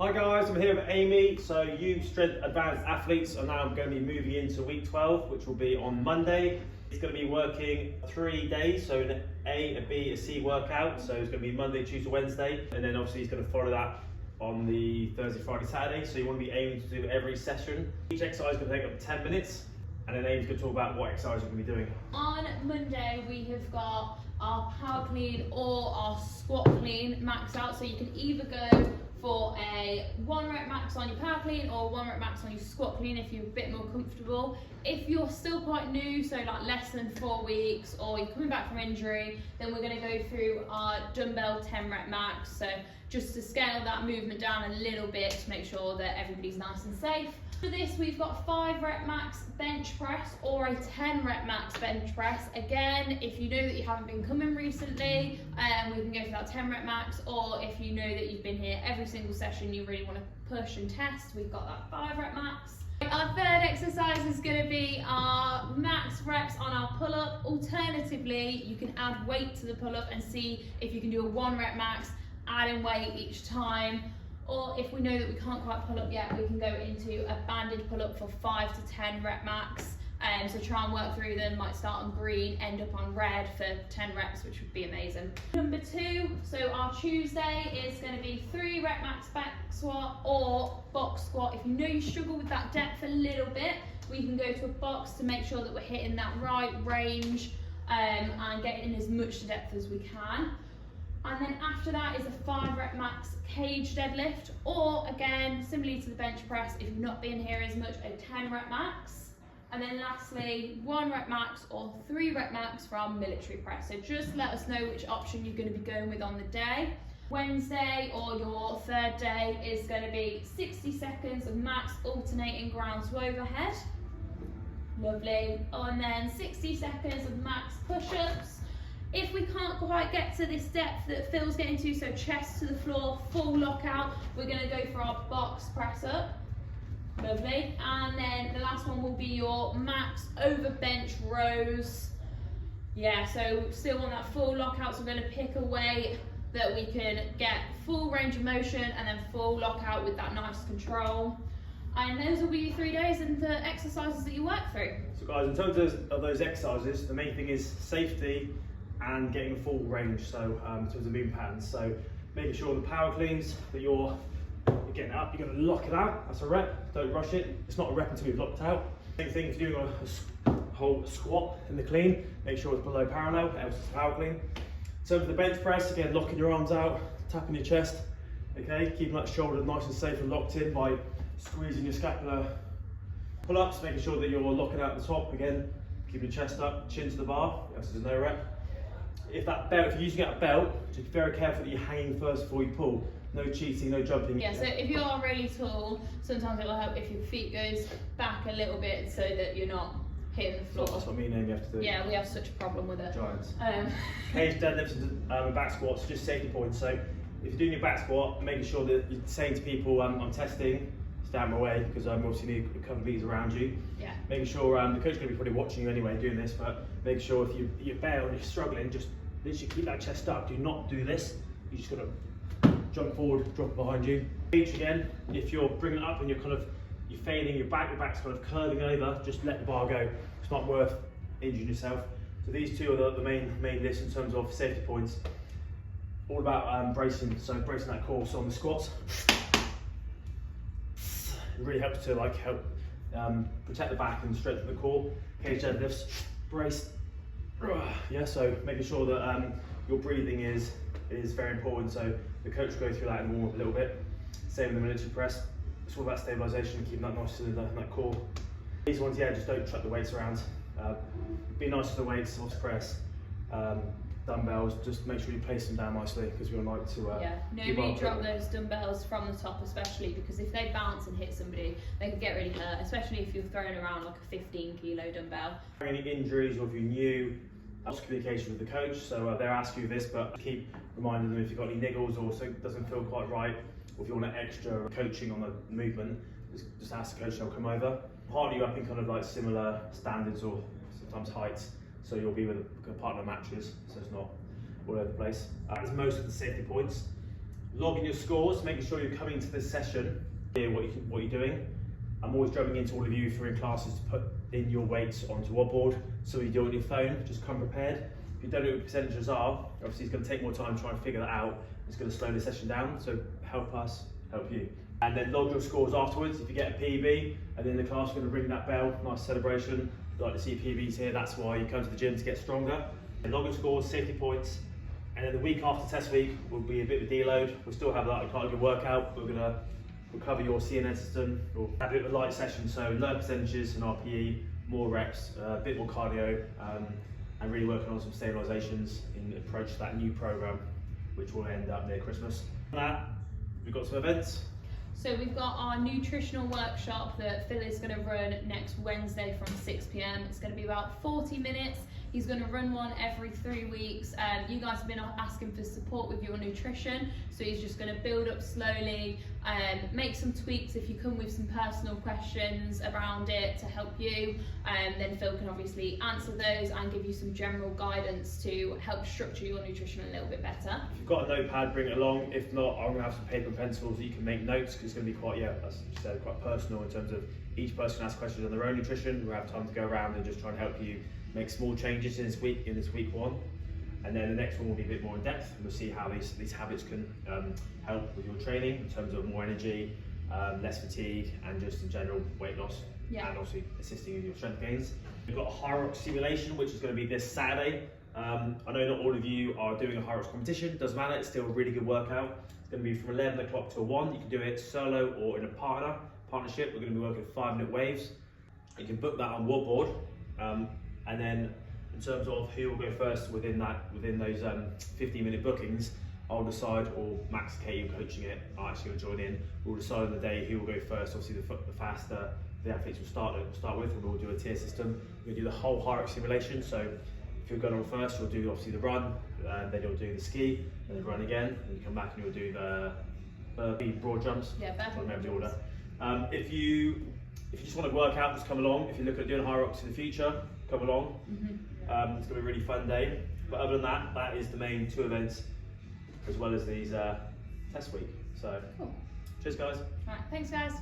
Hi guys, I'm here with Amy. So you Strength Advanced athletes are now going to be moving into week 12, which will be on Monday. He's going to be working 3 days, so an A, a B, a C workout. So it's going to be Monday, Tuesday, Wednesday, and then obviously he's going to follow that on the Thursday, Friday, Saturday. So you want to be aiming to do every session. Each exercise is going to take up to 10 minutes, and then Amy's going to talk about what exercise you're going to be doing. On Monday, we have got our power clean or our squat clean max out. So you can either go for a 1 rep max on your power clean or 1 rep max on your squat clean if you're a bit more comfortable. If you're still quite new, so like less than 4 weeks, or you're coming back from injury, then we're going to go through our dumbbell 10 rep max. So just to scale that movement down a little bit to make sure that everybody's nice and safe. For this, we've got 5 rep max bench press or a 10 rep max bench press. Again, if you know that you haven't been coming recently, we can go for that 10 rep max, or if you know that you've been here every single session, you really want to push and test, we've got that 5 rep max. Our third exercise is going to be our max reps on our pull-up. Alternatively, you can add weight to the pull-up and see if you can do a 1 rep max, adding weight each time. Or if we know that we can't quite pull up yet, we can go into a banded pull up for 5 to 10 rep max. So try and work through them, might start on green, end up on red for 10 reps, which would be amazing. Number 2, so our Tuesday is going to be 3 rep max back squat or box squat. If you know you struggle with that depth a little bit, we can go to a box to make sure that we're hitting that right range and getting in as much depth as we can. And then after that is a 5 rep max cage deadlift, or again, similarly to the bench press, if you've not been here as much, a 10 rep max. And then lastly, 1 rep max or 3 rep max for our military press. So just let us know which option you're going to be going with on the day. Wednesday, or your third day, is going to be 60 seconds of max alternating ground to overhead. Lovely. And then 60 seconds of max push-ups. If we can't quite get to this depth that Phil's getting to, so chest to the floor, full lockout, we're going to go for our box press up. Lovely. And then the last one will be your max over bench rows. Yeah, so still want that full lockout, so we're going to pick a weight that we can get full range of motion and then full lockout with that nice control. And those will be your 3 days and the exercises that you work through. So guys, in terms of those exercises, the main thing is safety and getting a full range, so in terms of movement patterns. So making sure the power cleans that you're getting up, you're going to lock it out. That's a rep, don't rush it. It's not a rep until you've locked out. Same thing if you're doing a whole squat in the clean, make sure it's below parallel, else it's power clean. So for the bench press, again, locking your arms out, tapping your chest, okay, keeping that shoulder nice and safe and locked in by squeezing your scapular pull-ups, making sure that you're locking out the top, again, keeping your chest up, chin to the bar, else there's no rep. If that belt, if you're using a belt, just be very careful that you're hanging first before you pull. No cheating, no jumping. Yeah, so if you're really tall, sometimes it will help if your feet goes back a little bit so that you're not hitting the floor. That's what me and Amy have to do. Yeah, we have such a problem with it. Giants. Cage deadlifts and back squats, just safety points. So if you're doing your back squat, making sure that you're saying to people, I'm testing, stay out of my way, because I obviously need a couple of these around you. Yeah. Making sure, the coach is going to be probably watching you anyway doing this, but make sure if you're bare and you're struggling, just literally keep that chest up. Do not do this. You just got to jump forward, drop it behind you. Cage again, if you're bringing it up and you're fading your back's kind of curving over, just let the bar go. It's not worth injuring yourself. So these two are the main list in terms of safety points. All about bracing, so bracing that core. So on the squats, it really helps to help protect the back and strengthen the core. Cage deadlifts, brace. Yeah, so making sure that your breathing is very important. So the coach will go through that and warm up a little bit. Same with the military press. It's all about stabilisation and keeping that nice in that core. These ones, yeah, just don't chuck the weights around. Be nice with the weights, off press, dumbbells. Just make sure you place them down nicely because we don't like to. Yeah, nobody drop those dumbbells from the top, especially because if they bounce and hit somebody, they can get really hurt. Especially if you're throwing around like a 15-kilo dumbbell. Any injuries, or if you're new, communication with the coach. So they'll ask you this, but keep reminding them if you've got any niggles or so it doesn't feel quite right, or if you want extra coaching on the movement, just ask the coach, they'll come over. Partner you up in kind of like similar standards or sometimes heights, so you'll be with a partner matches, so it's not all over the place. That's most of the safety points. logging your scores, making sure you're coming to this session, hear what you're doing. I'm always drumming into all of you through in classes to put in your weights onto your board. So when you do it on your phone, just come prepared. If you don't know what the percentages are, obviously it's going to take more time trying to figure that out. It's going to slow the session down, so help us, help you. And then log your scores afterwards. If you get a PB, and then the class are going to ring that bell, nice celebration. I'd like to see PBs here, that's why you come to the gym to get stronger. And log your scores, safety points, and then the week after test week will be a bit of a deload. We'll still have like quite a good workout. We'll cover your CNN system. We'll have a bit of a light session, so low percentages in RPE, more reps, a bit more cardio, and really working on some stabilisations in approach to that new program, which will end up near Christmas. For that, we've got some events. So we've got our nutritional workshop that Phil is going to run next Wednesday from 6 PM. It's going to be about 40 minutes. He's going to run one every 3 weeks. You guys have been asking for support with your nutrition, so he's just going to build up slowly, make some tweaks if you come with some personal questions around it to help you. Then Phil can obviously answer those and give you some general guidance to help structure your nutrition a little bit better. If you've got a notepad, bring it along. If not, I'm going to have some paper and pencils that you can make notes, because it's going to be quite, as you said, quite personal in terms of each person asks questions on their own nutrition. We'll have time to go around and just try and help you make small changes in this week one, and then the next one will be a bit more in depth, and we'll see how these habits can help with your training in terms of more energy, less fatigue, and just in general weight loss, and obviously assisting in your strength gains. We've got a Hyrox simulation, which is going to be this Saturday. I know not all of you are doing a Hyrox competition, doesn't matter, it's still a really good workout. It's going to be from 11 o'clock till 1. You can do it solo or in a partnership. We're going to be working 5-minute waves. You can book that on Wallboard. And then in terms of who will go first within those 15-minute bookings, I'll decide, or Max, Kate, who are coaching it, are actually going to join in. We'll decide on the day who will go first. Obviously, the faster the athletes will start with, and we'll do a tier system. We'll do the whole Hyrox simulation. So if you're going on first, you'll do obviously the run, then you'll do the ski, and then run again, and you come back and you'll do the burpee broad jumps. Yeah, I remember the order. If you just want to work out, just come along. If you look at doing Hyrox in the future, come along. It's going to be a really fun day. But other than that, that is the main 2 events, as well as these test week. So, cool. Cheers guys. All right, thanks guys.